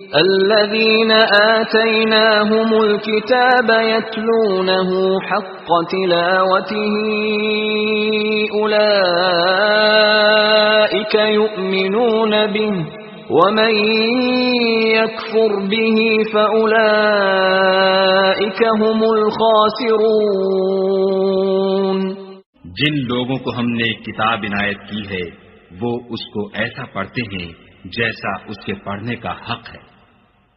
الذين آتيناهم الكتاب يتلونه حق تلاوته أولئك يؤمنون به ومن يكفر به فأولئك هم الخاسرون۔ جن لوگوں کو ہم نے کتاب عنایت کی ہے وہ اس کو ایسا پڑھتے ہیں جیسا اس کے پڑھنے کا حق ہے،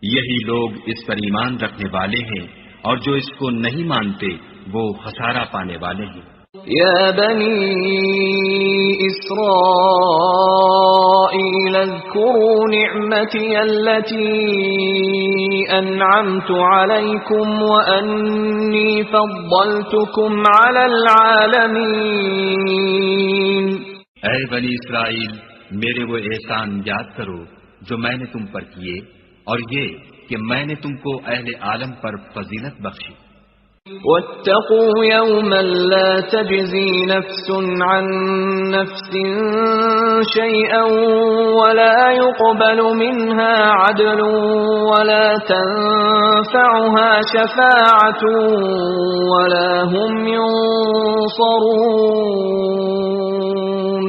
یہی لوگ اس پر ایمان رکھنے والے ہیں، اور جو اس کو نہیں مانتے وہ خسارہ پانے والے ہیں۔ یا بنی اسرائیل اذکروا نعمتی التي انعمت علیکم وانی فضلتکم علی العالمین۔ اے بنی اسرائیل، میرے وہ احسان یاد کرو جو میں نے تم پر کیے، اور یہ کہ میں نے تم کو اہل عالم پر فضیلت بخشی۔ واتقوا يوما لا تجزي نفس عن نفس شيئا ولا يقبل منها عدل ولا تنفعها شفاعة ولا هم ينصرون۔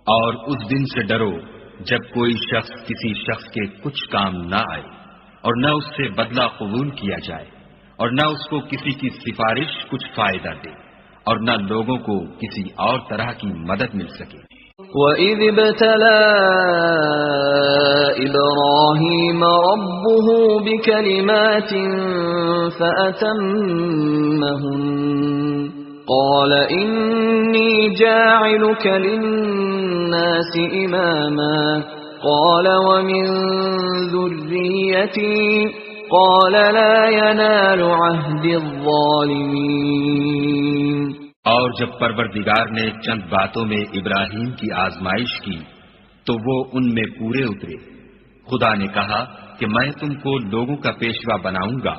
اور اس دن سے ڈرو جب کوئی شخص کسی شخص کے کچھ کام نہ آئے، اور نہ اس سے بدلہ قبول کیا جائے، اور نہ اس کو کسی کی سفارش کچھ فائدہ دے، اور نہ لوگوں کو کسی اور طرح کی مدد مل سکے۔ وَإِذِ ابْتَلَى إِبْرَاهِيمَ رَبُّهُ بِكَلِمَاتٍ فَأَتَمَّهُنَّ قَالَ إِنِّي جَاعِلُكَ لِلنَّاسِ إِمَامًا قَالَ وَمِن ذُرِّيَّتِي قال لا ينال عهد الظالمین۔ اور جب پروردگار نے چند باتوں میں ابراہیم کی آزمائش کی تو وہ ان میں پورے اترے۔ خدا نے کہا کہ میں تم کو لوگوں کا پیشوا بناؤں گا۔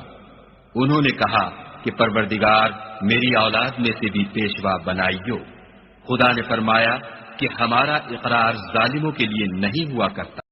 انہوں نے کہا کہ پروردگار میری اولاد میں سے بھی پیشوا بنائیو۔ خدا نے فرمایا کہ ہمارا اقرار ظالموں کے لیے نہیں ہوا کرتا۔